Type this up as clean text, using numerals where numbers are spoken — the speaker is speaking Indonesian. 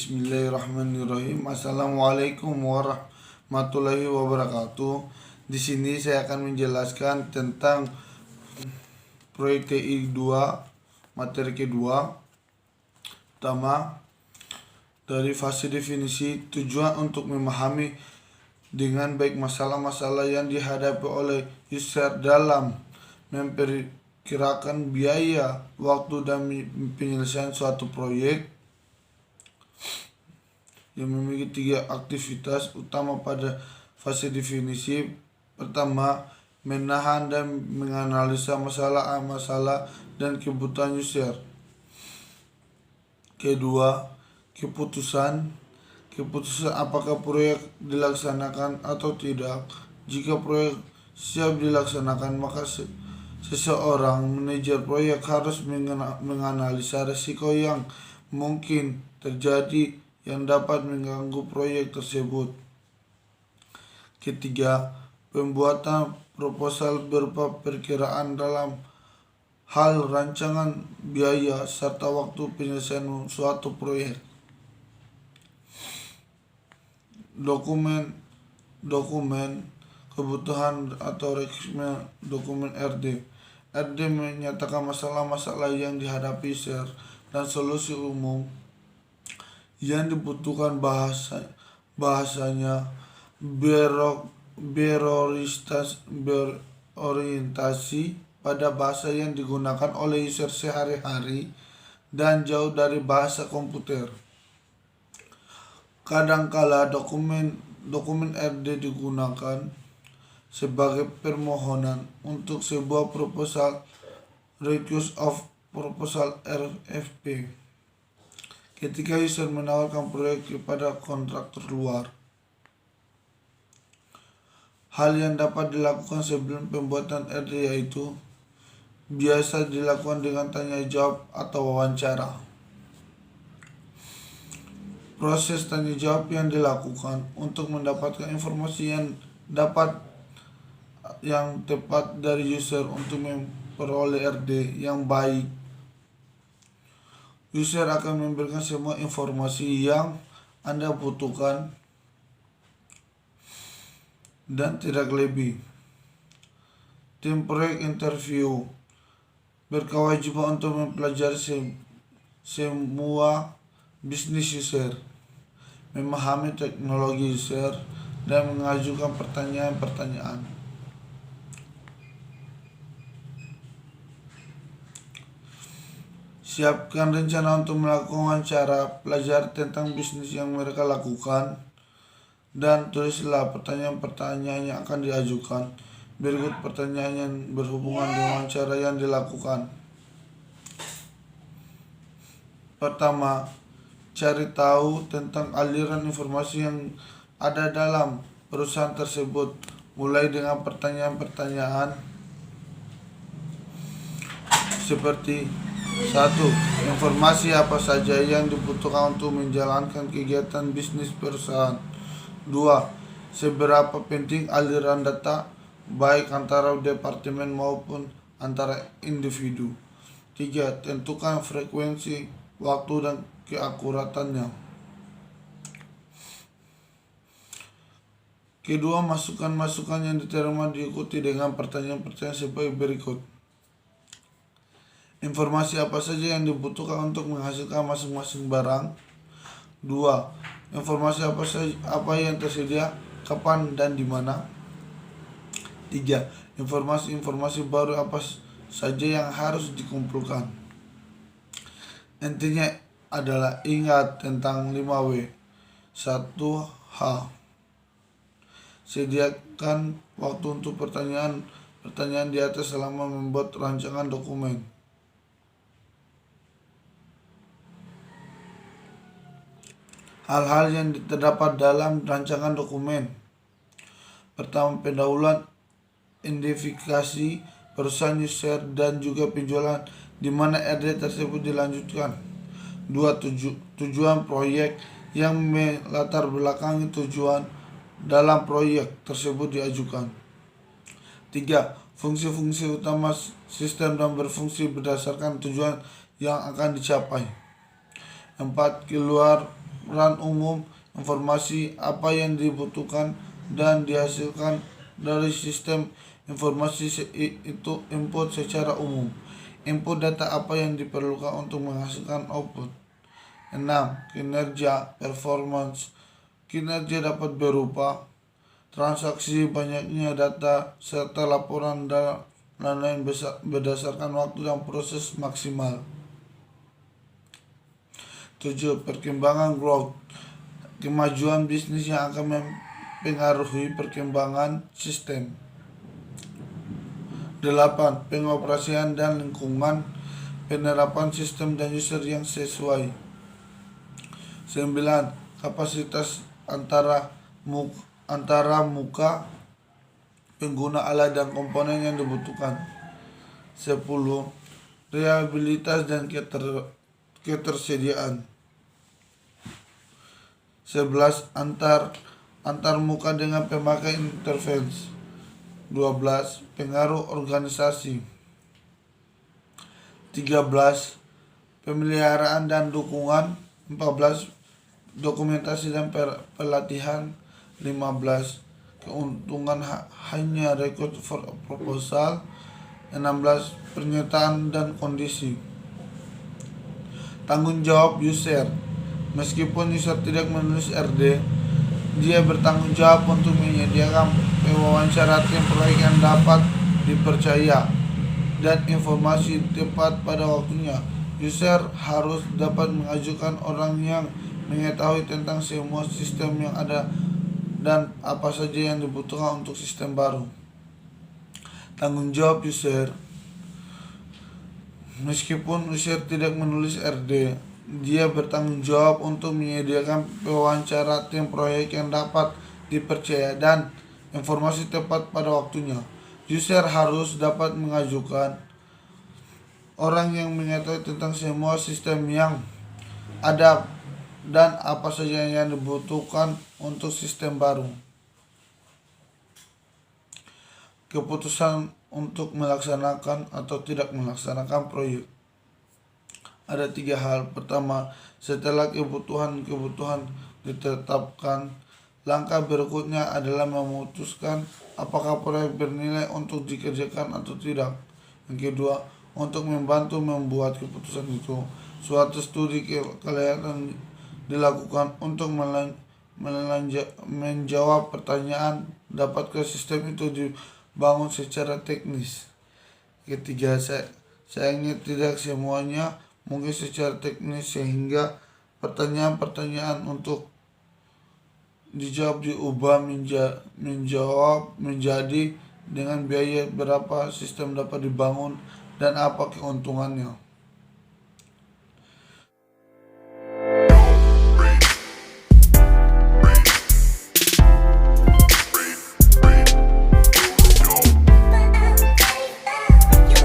Bismillahirrahmanirrahim. Assalamualaikum warahmatullahi wabarakatuh. Di sini saya akan menjelaskan tentang proyek TI 2 materi kedua. Pertama, dari fase definisi, tujuan untuk memahami dengan baik masalah-masalah yang dihadapi oleh user dalam memperkirakan biaya, waktu, dan penyelesaian suatu proyek, yang memiliki 3 aktivitas utama pada fase definisi. Pertama, menahan dan menganalisa masalah dan kebutuhan user. Kedua, keputusan apakah proyek dilaksanakan atau tidak. Jika proyek siap dilaksanakan, maka seseorang manajer proyek harus menganalisa risiko yang mungkin terjadi yang dapat mengganggu proyek tersebut. Ketiga, pembuatan proposal berupa perkiraan dalam hal rancangan biaya serta waktu penyelesaian suatu proyek. Dokumen kebutuhan atau requirement dokumen RD. RD menyatakan masalah-masalah yang dihadapi user dan solusi umum yang dibutuhkan. Bahasanya berorientasi pada bahasa yang digunakan oleh user sehari-hari dan jauh dari bahasa komputer. Kadangkala dokumen RD digunakan sebagai permohonan untuk sebuah proposal, request of proposal RFP, ketika user menawarkan proyek kepada kontraktor luar. Hal yang dapat dilakukan sebelum pembuatan RD yaitu biasa dilakukan dengan tanya jawab atau wawancara. Proses tanya jawab yang dilakukan untuk mendapatkan informasi yang tepat dari user untuk memperoleh RD yang baik. User akan memberikan semua informasi yang Anda butuhkan dan tidak lebih. Tim proyek interview berkewajiban untuk mempelajari semua bisnis user, memahami teknologi user, dan mengajukan pertanyaan-pertanyaan. Siapkan rencana untuk melakukan wawancara, pelajari tentang bisnis yang mereka lakukan, dan tulislah pertanyaan-pertanyaan yang akan diajukan. Berikut pertanyaan yang berhubungan dengan wawancara yang dilakukan. Pertama, cari tahu tentang aliran informasi yang ada dalam perusahaan tersebut, mulai dengan pertanyaan-pertanyaan seperti: 1. Informasi apa saja yang dibutuhkan untuk menjalankan kegiatan bisnis perusahaan. 2. Seberapa penting aliran data, baik antara departemen maupun antara individu. 3. Tentukan frekuensi, waktu, dan keakuratannya. Kedua, masukan-masukan yang diterima diikuti dengan pertanyaan-pertanyaan sebagai berikut. Informasi apa saja yang dibutuhkan untuk menghasilkan masing-masing barang. 2. Informasi apa yang tersedia, kapan dan di mana. 3. Informasi baru apa saja yang harus dikumpulkan. Intinya adalah ingat tentang 5W. 1H. Sediakan waktu untuk pertanyaan di atas selama membuat rancangan dokumen. Hal-hal yang terdapat dalam rancangan dokumen. Pertama, pendahuluan identifikasi perusahaan user dan juga penjualan di mana RD tersebut dilanjutkan. 2. Tujuan proyek yang melatar belakangi tujuan dalam proyek tersebut diajukan. 3. Fungsi-fungsi utama sistem dan berfungsi berdasarkan tujuan yang akan dicapai. 4. peran umum, informasi apa yang dibutuhkan dan dihasilkan dari sistem informasi itu input secara umum. Input data apa yang diperlukan untuk menghasilkan output. 6. Kinerja, performance. Kinerja dapat berupa transaksi, banyaknya data, serta laporan dan lain-lain berdasarkan waktu dan proses maksimal. 7. Perkembangan growth. Kemajuan bisnis yang akan mempengaruhi perkembangan sistem. 8. Pengoperasian dan lingkungan, penerapan sistem dan user yang sesuai. 9. Kapasitas antara muka pengguna alat dan komponen yang dibutuhkan. 10. Reliabilitas dan ketersediaan. 11. Antar muka dengan pemakai interface. 12. Pengaruh organisasi. 13. Pemeliharaan dan dukungan. 14. Dokumentasi dan pelatihan. 15. Keuntungan hanya record for proposal. 16. Pernyataan dan kondisi. Tanggung jawab user. Meskipun user tidak menulis RD, dia bertanggung jawab untuk menyediakan wawancara tim proyek yang dapat dipercaya dan informasi tepat pada waktunya. User harus dapat mengajukan orang yang mengetahui tentang semua sistem yang ada dan apa saja yang dibutuhkan untuk sistem baru. Tanggung jawab user. Meskipun user tidak menulis RD, dia bertanggung jawab untuk menyediakan wawancara tim proyek yang dapat dipercaya dan informasi tepat pada waktunya. User harus dapat mengajukan orang yang mengetahui tentang semua sistem yang ada dan apa saja yang dibutuhkan untuk sistem baru. Keputusan untuk melaksanakan atau tidak melaksanakan proyek. Ada 3 hal. Pertama, setelah kebutuhan ditetapkan, langkah berikutnya adalah memutuskan apakah proyek bernilai untuk dikerjakan atau tidak. Yang kedua, untuk membantu membuat keputusan itu, suatu studi kelihatan dilakukan untuk menjawab pertanyaan, dapatkah sistem itu dibangun secara teknis. Ketiga, sayangnya tidak semuanya mungkin secara teknis, sehingga pertanyaan-pertanyaan untuk dijawab diubah menjadi dengan biaya berapa sistem dapat dibangun dan apa keuntungannya.